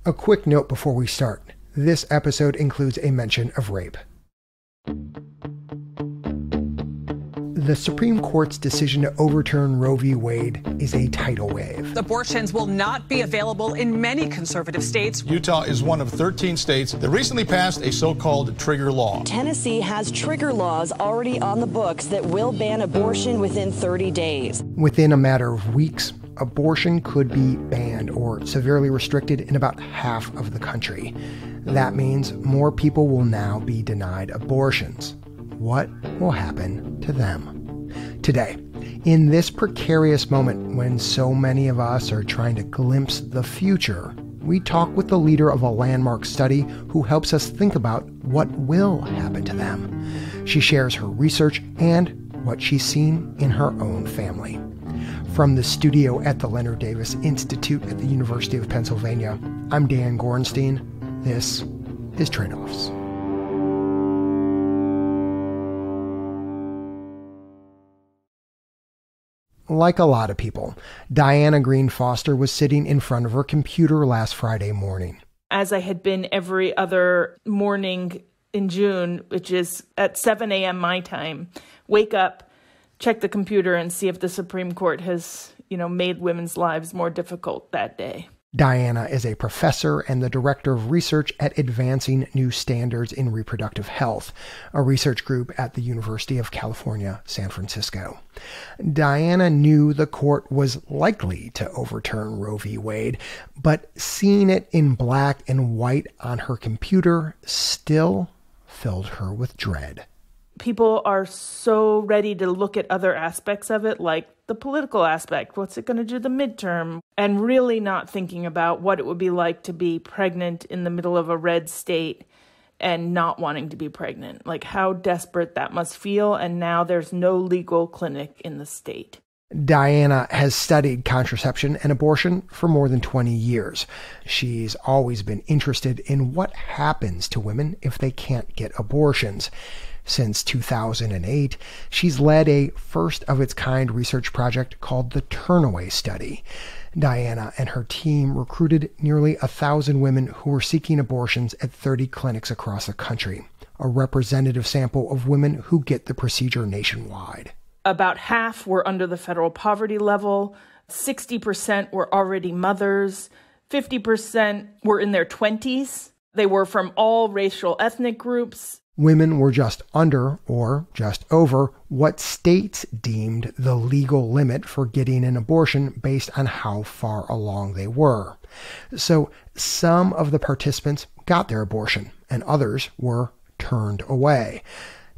A quick note before we start. This episode includes a mention of rape. The Supreme Court's decision to overturn Roe v. Wade is a tidal wave. Abortions will not be available in many conservative states. Utah is one of 13 states that recently passed a so-called trigger law. Tennessee has trigger laws already on the books that will ban abortion within 30 days. Within a matter of weeks, abortion could be banned or severely restricted in about half of the country. That means more people will now be denied abortions. What will happen to them? Today, in this precarious moment when so many of us are trying to glimpse the future, we talk with the leader of a landmark study who helps us think about what will happen to them. She shares her research and what she's seen in her own family. From the studio at the Leonard Davis Institute at the University of Pennsylvania, I'm Dan Gorenstein. This is Trade-Offs. Like a lot of people, Diana Green Foster was sitting in front of her computer last Friday morning. As I had been every other morning in June, which is at 7 a.m. my time, wake up, check the computer, and see if the Supreme Court has, made women's lives more difficult that day. Diana is a professor and the director of research at Advancing New Standards in Reproductive Health, a research group at the University of California, San Francisco. Diana knew the court was likely to overturn Roe v. Wade, but seeing it in black and white on her computer still filled her with dread. People are so ready to look at other aspects of it, like the political aspect. What's it going to do the midterm? And really not thinking about what it would be like to be pregnant in the middle of a red state and not wanting to be pregnant. Like how desperate that must feel. And now there's no legal clinic in the state. Diana has studied contraception and abortion for more than 20 years. She's always been interested in what happens to women if they can't get abortions. Since 2008, she's led a first-of-its-kind research project called the Turnaway Study. Diana and her team recruited nearly 1,000 women who were seeking abortions at 30 clinics across the country, a representative sample of women who get the procedure nationwide. About half were under the federal poverty level, 60% were already mothers, 50% were in their 20s. They were from all racial ethnic groups. Women were just under or just over what states deemed the legal limit for getting an abortion based on how far along they were. So some of the participants got their abortion and others were turned away.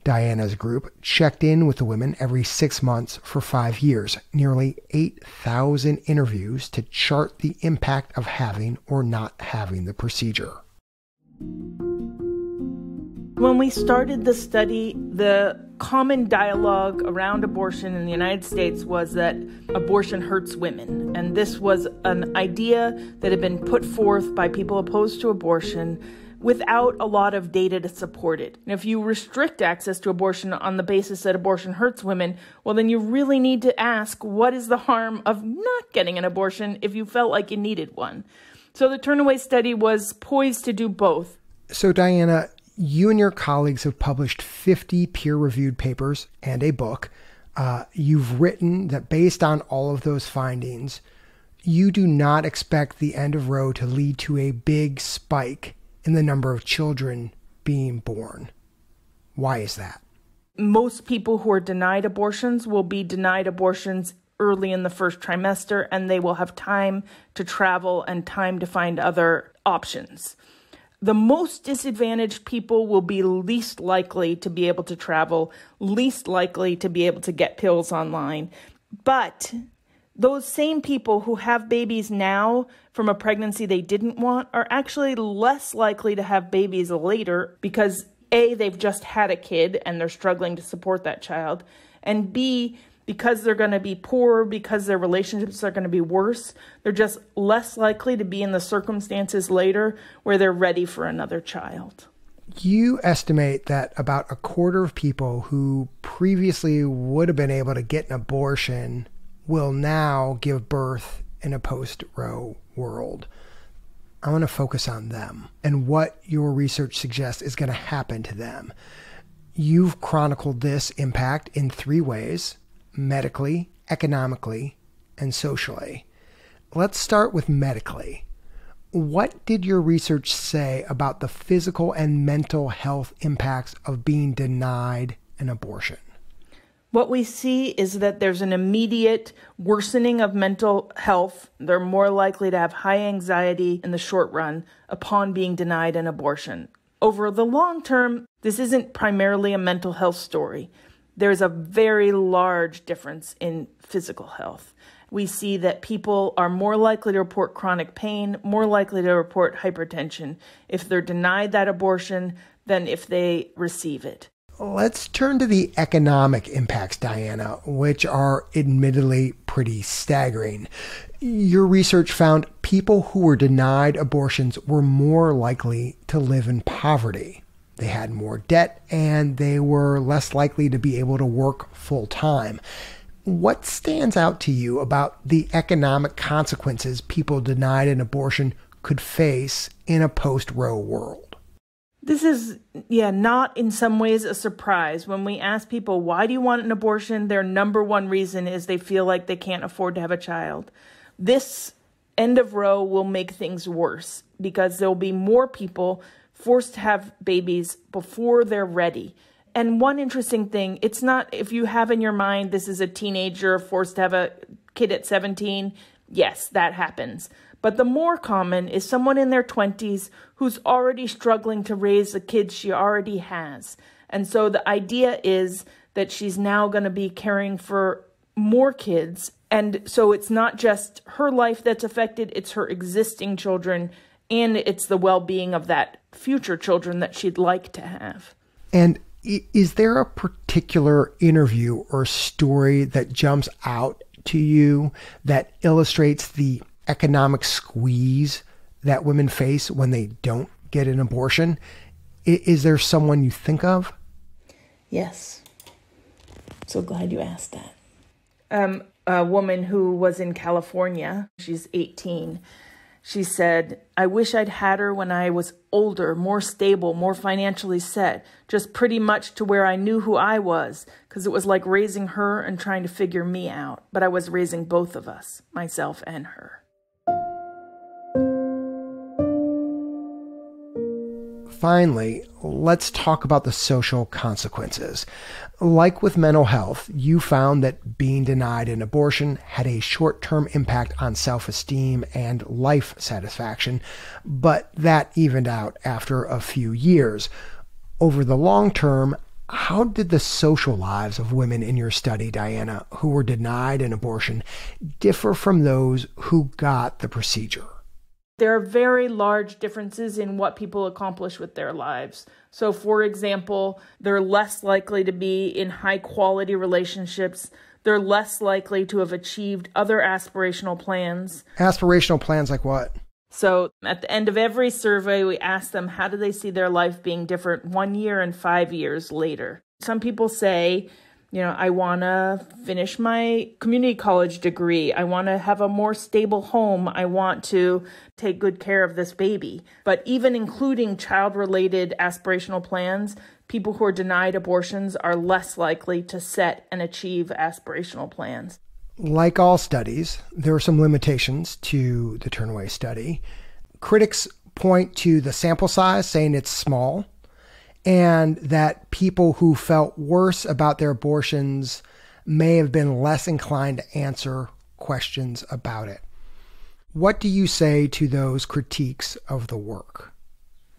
Diana's group checked in with the women every 6 months for 5 years, nearly 8,000 interviews to chart the impact of having or not having the procedure. When we started the study, the common dialogue around abortion in the United States was that abortion hurts women. And this was an idea that had been put forth by people opposed to abortion without a lot of data to support it. And if you restrict access to abortion on the basis that abortion hurts women, well, then you really need to ask, what is the harm of not getting an abortion if you felt like you needed one? So the Turnaway Study was poised to do both. So Diana, you and your colleagues have published 50 peer-reviewed papers and a book. You've written that based on all of those findings, you do not expect the end of Roe to lead to a big spike in the number of children being born. Why is that? Most people who are denied abortions will be denied abortions early in the first trimester, and they will have time to travel and time to find other options. The most disadvantaged people will be least likely to be able to travel, least likely to be able to get pills online. But those same people who have babies now from a pregnancy they didn't want are actually less likely to have babies later because A, they've just had a kid and they're struggling to support that child, and B, because they're going to be poor, because their relationships are going to be worse, they're just less likely to be in the circumstances later where they're ready for another child. You estimate that about a quarter of people who previously would have been able to get an abortion will now give birth in a post-Roe world. I want to focus on them and what your research suggests is going to happen to them. You've chronicled this impact in 3 ways: medically, economically, and socially. Let's start with medically. What did your research say about the physical and mental health impacts of being denied an abortion? What we see is that there's an immediate worsening of mental health. They're more likely to have high anxiety in the short run upon being denied an abortion. Over the long term, this isn't primarily a mental health story. There's a very large difference in physical health. We see that people are more likely to report chronic pain, more likely to report hypertension if they're denied that abortion than if they receive it. Let's turn to the economic impacts, Diana, which are admittedly pretty staggering. Your research found people who were denied abortions were more likely to live in poverty. They had more debt and they were less likely to be able to work full time. What stands out to you about the economic consequences people denied an abortion could face in a post-Roe world? This is, not in some ways a surprise. When we ask people, why do you want an abortion? Their number one reason is they feel like they can't afford to have a child. This end of Roe will make things worse because there'll be more people forced to have babies before they're ready. And one interesting thing, it's not if you have in your mind this is a teenager forced to have a kid at 17. Yes, that happens. But the more common is someone in their 20s who's already struggling to raise the kids she already has. And so the idea is that she's now going to be caring for more kids. And so it's not just her life that's affected, it's her existing children, and it's the well-being of that future children that she'd like to have. And is there a particular interview or story that jumps out to you that illustrates the economic squeeze that women face when they don't get an abortion? Is there someone you think of? Yes. So glad you asked that. A woman who was in California, she's 18. She said, I wish I'd had her when I was older, more stable, more financially set, just pretty much to where I knew who I was, because it was like raising her and trying to figure me out. But I was raising both of us, myself and her. Finally, let's talk about the social consequences. Like with mental health, you found that being denied an abortion had a short-term impact on self-esteem and life satisfaction, but that evened out after a few years. Over the long term, how did the social lives of women in your study, Diana, who were denied an abortion, differ from those who got the procedure? There are very large differences in what people accomplish with their lives. So, for example, they're less likely to be in high-quality relationships. They're less likely to have achieved other aspirational plans. Aspirational plans like what? So, at the end of every survey, we ask them, how do they see their life being different 1 year and 5 years later? Some people say, I want to finish my community college degree. I want to have a more stable home. I want to take good care of this baby. But even including child-related aspirational plans, people who are denied abortions are less likely to set and achieve aspirational plans. Like all studies, there are some limitations to the Turnaway study. Critics point to the sample size, saying it's small, and that people who felt worse about their abortions may have been less inclined to answer questions about it. What do you say to those critiques of the work?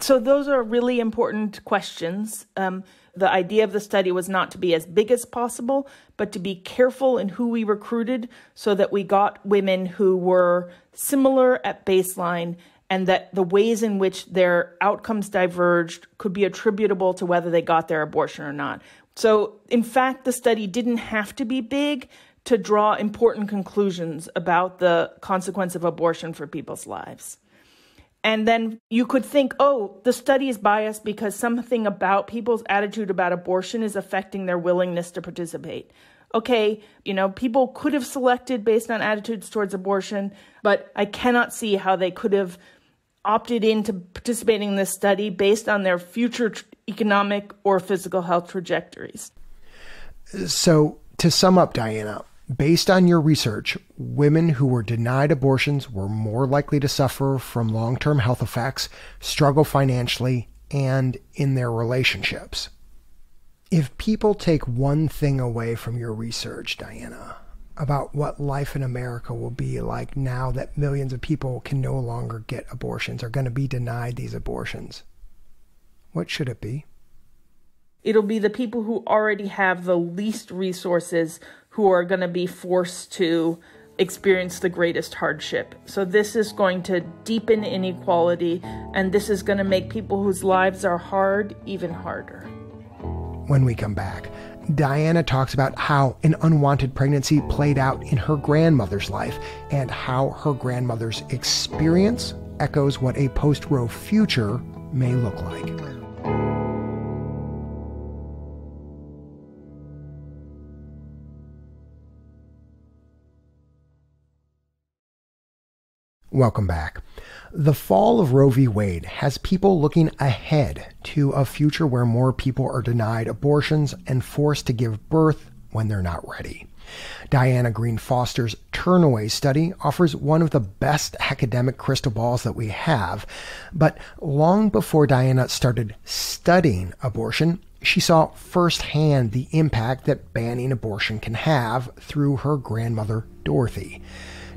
So those are really important questions. The idea of the study was not to be as big as possible, but to be careful in who we recruited so that we got women who were similar at baseline and that the ways in which their outcomes diverged could be attributable to whether they got their abortion or not. So, in fact, the study didn't have to be big to draw important conclusions about the consequence of abortion for people's lives. And then you could think, the study is biased because something about people's attitude about abortion is affecting their willingness to participate. Okay, people could have selected based on attitudes towards abortion, but I cannot see how they could have opted into participating in this study based on their future economic or physical health trajectories. So, to sum up, Diana, based on your research, women who were denied abortions were more likely to suffer from long-term health effects, struggle financially, and in their relationships. If people take one thing away from your research, Diana, about what life in America will be like now that millions of people can no longer get abortions, are going to be denied these abortions, what should it be? It'll be the people who already have the least resources who are going to be forced to experience the greatest hardship. So this is going to deepen inequality, and this is going to make people whose lives are hard even harder. When we come back, Diana talks about how an unwanted pregnancy played out in her grandmother's life and how her grandmother's experience echoes what a post-Roe future may look like. Welcome back. The fall of Roe v. Wade has people looking ahead to a future where more people are denied abortions and forced to give birth when they're not ready. Diana Green Foster's Turnaway study offers one of the best academic crystal balls that we have. But long before Diana started studying abortion, she saw firsthand the impact that banning abortion can have through her grandmother, Dorothy.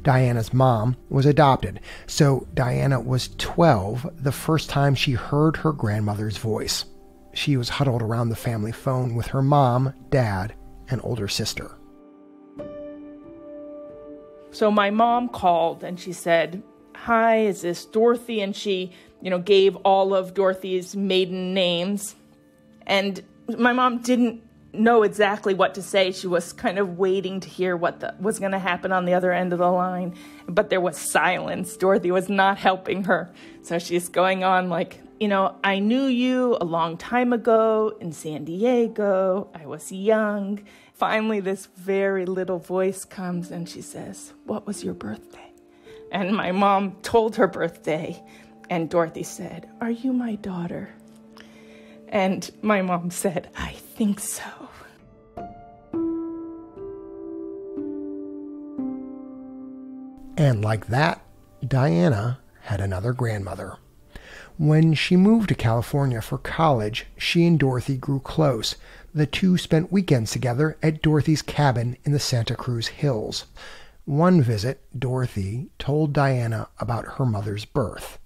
Diana's mom was adopted, so Diana was 12 the first time she heard her grandmother's voice. She was huddled around the family phone with her mom, dad, and older sister. So my mom called and she said, "Hi, is this Dorothy?" And she, gave all of Dorothy's maiden names. And my mom didn't know exactly what to say. She was kind of waiting to hear what was going to happen on the other end of the line. But there was silence. Dorothy was not helping her. So she's going on like, "I knew you a long time ago in San Diego. I was young." Finally, this very little voice comes and she says, "What was your birthday?" And my mom told her birthday. And Dorothy said, "Are you my daughter?" And my mom said, "I think so." And like that, Diana had another grandmother. When she moved to California for college, she and Dorothy grew close. The two spent weekends together at Dorothy's cabin in the Santa Cruz Hills. One visit, Dorothy told Diana about her mother's birth.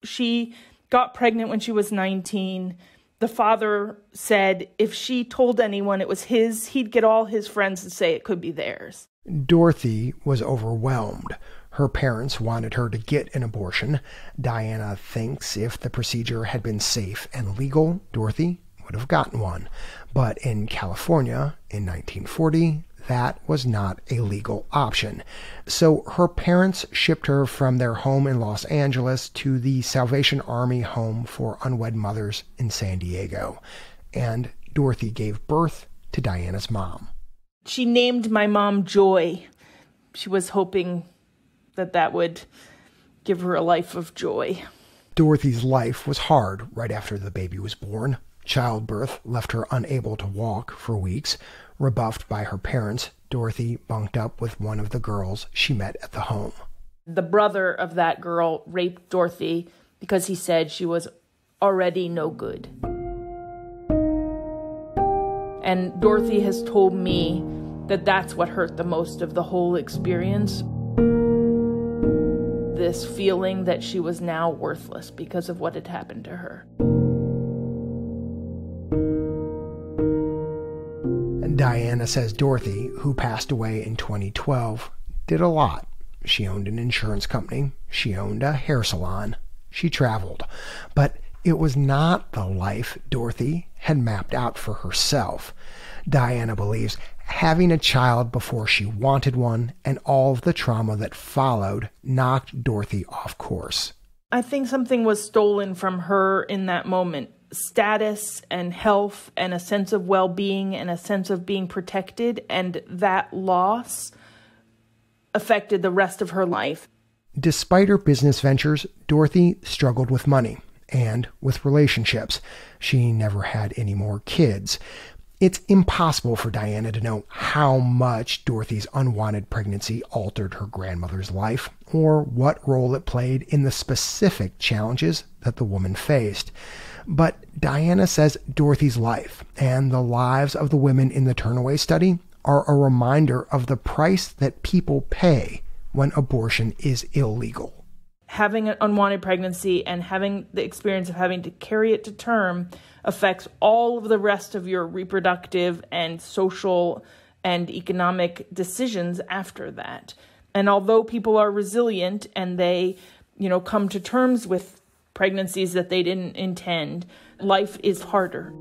She got pregnant when she was 19. The father said if she told anyone it was his, he'd get all his friends to say it could be theirs. Dorothy was overwhelmed. Her parents wanted her to get an abortion. Diana thinks if the procedure had been safe and legal, Dorothy would have gotten one. But in California in 1940, that was not a legal option. So her parents shipped her from their home in Los Angeles to the Salvation Army Home for Unwed Mothers in San Diego. And Dorothy gave birth to Diana's mom. She named my mom Joy. She was hoping that would give her a life of joy. Dorothy's life was hard right after the baby was born. Childbirth left her unable to walk for weeks. Rebuffed by her parents, Dorothy bunked up with one of the girls she met at the home. The brother of that girl raped Dorothy because he said she was already no good. And Dorothy has told me that that's what hurt the most of the whole experience. This feeling that she was now worthless because of what had happened to her. Diana says Dorothy, who passed away in 2012, did a lot. She owned an insurance company. She owned a hair salon. She traveled. But it was not the life Dorothy had mapped out for herself. Diana believes having a child before she wanted one and all of the trauma that followed knocked Dorothy off course. I think something was stolen from her in that moment. Status and health and a sense of well-being and a sense of being protected, and that loss affected the rest of her life. Despite her business ventures, Dorothy struggled with money and with relationships. She never had any more kids. It's impossible for Diana to know how much Dorothy's unwanted pregnancy altered her grandmother's life or what role it played in the specific challenges that the woman faced. But Diana says Dorothy's life and the lives of the women in the Turnaway study are a reminder of the price that people pay when abortion is illegal. Having an unwanted pregnancy and having the experience of having to carry it to term affects all of the rest of your reproductive and social and economic decisions after that. And although people are resilient and they, come to terms with pregnancies that they didn't intend, life is harder.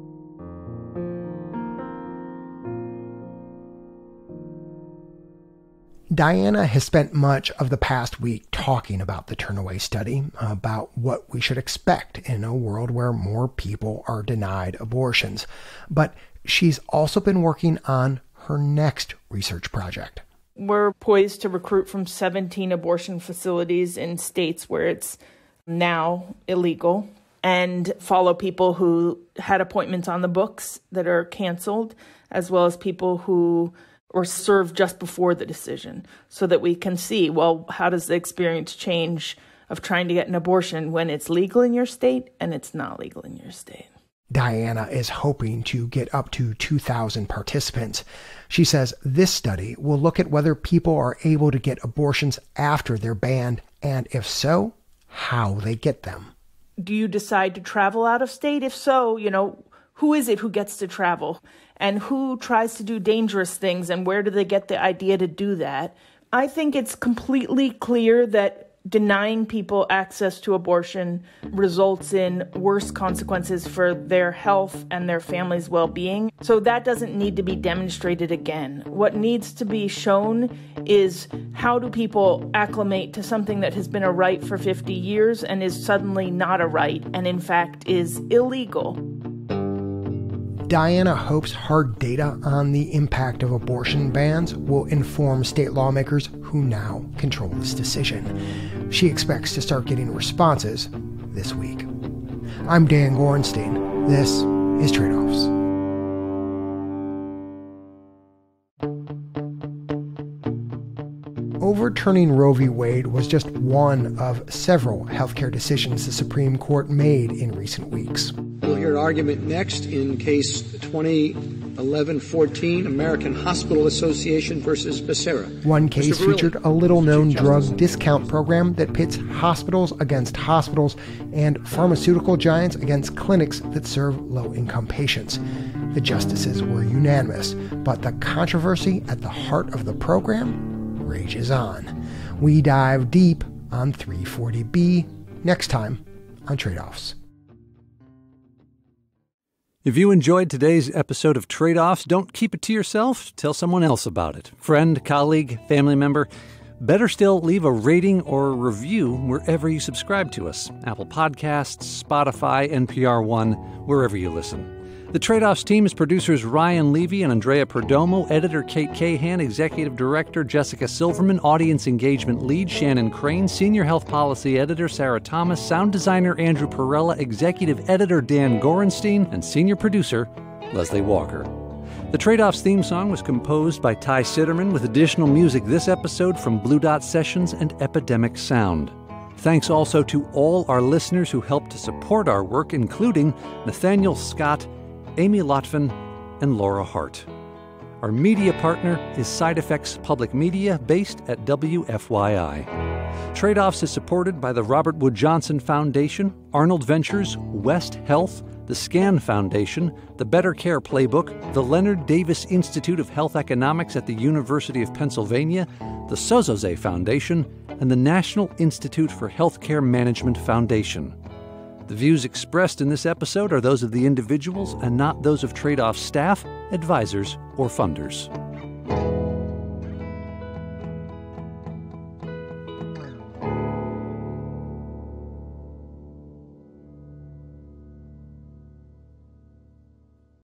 Diana has spent much of the past week talking about the Turnaway study, about what we should expect in a world where more people are denied abortions. But she's also been working on her next research project. We're poised to recruit from 17 abortion facilities in states where it's now illegal and follow people who had appointments on the books that are canceled, as well as people who or served just before the decision, so that we can see, well, how does the experience change of trying to get an abortion when it's legal in your state and it's not legal in your state. Diana is hoping to get up to 2,000 participants. She says this study will look at whether people are able to get abortions after they're banned, and if so, how they get them. Do you decide to travel out of state? If so, who is it who gets to travel? And who tries to do dangerous things, and where do they get the idea to do that? I think it's completely clear that denying people access to abortion results in worse consequences for their health and their family's well-being. So that doesn't need to be demonstrated again. What needs to be shown is how do people acclimate to something that has been a right for 50 years and is suddenly not a right and in fact is illegal. Diana hopes hard data on the impact of abortion bans will inform state lawmakers who now control this decision. She expects to start getting responses this week. I'm Dan Gorenstein. This is Trade-Offs. Overturning Roe v. Wade was just one of several healthcare decisions the Supreme Court made in recent weeks. We'll hear argument next in case 2011-14, American Hospital Association versus Becerra. One case featured a little-known drug discount program that pits hospitals against hospitals and pharmaceutical giants against clinics that serve low-income patients. The justices were unanimous, but the controversy at the heart of the program rages on. We dive deep on 340B next time on Trade-Offs. If you enjoyed today's episode of Trade-Offs, don't keep it to yourself. Tell someone else about it. Friend, colleague, family member. Better still, leave a rating or a review wherever you subscribe to us. Apple Podcasts, Spotify, NPR One, wherever you listen. The Trade-Offs team is producers Ryan Levy and Andrea Perdomo, editor Kate Cahan, executive director Jessica Silverman, audience engagement lead Shannon Crane, senior health policy editor Sarah Thomas, sound designer Andrew Perella, executive editor Dan Gorenstein, and senior producer Leslie Walker. The Trade-Offs theme song was composed by Ty Sitterman, with additional music this episode from Blue Dot Sessions and Epidemic Sound. Thanks also to all our listeners who helped to support our work, including Nathaniel Scott, Amy Lotvin, and Laura Hart. Our media partner is Side Effects Public Media, based at WFYI. Trade-Offs is supported by the Robert Wood Johnson Foundation, Arnold Ventures, West Health, the SCAN Foundation, the Better Care Playbook, the Leonard Davis Institute of Health Economics at the University of Pennsylvania, the Sozoze Foundation, and the National Institute for Healthcare Management Foundation. The views expressed in this episode are those of the individuals and not those of Trade-Off staff, advisors, or funders.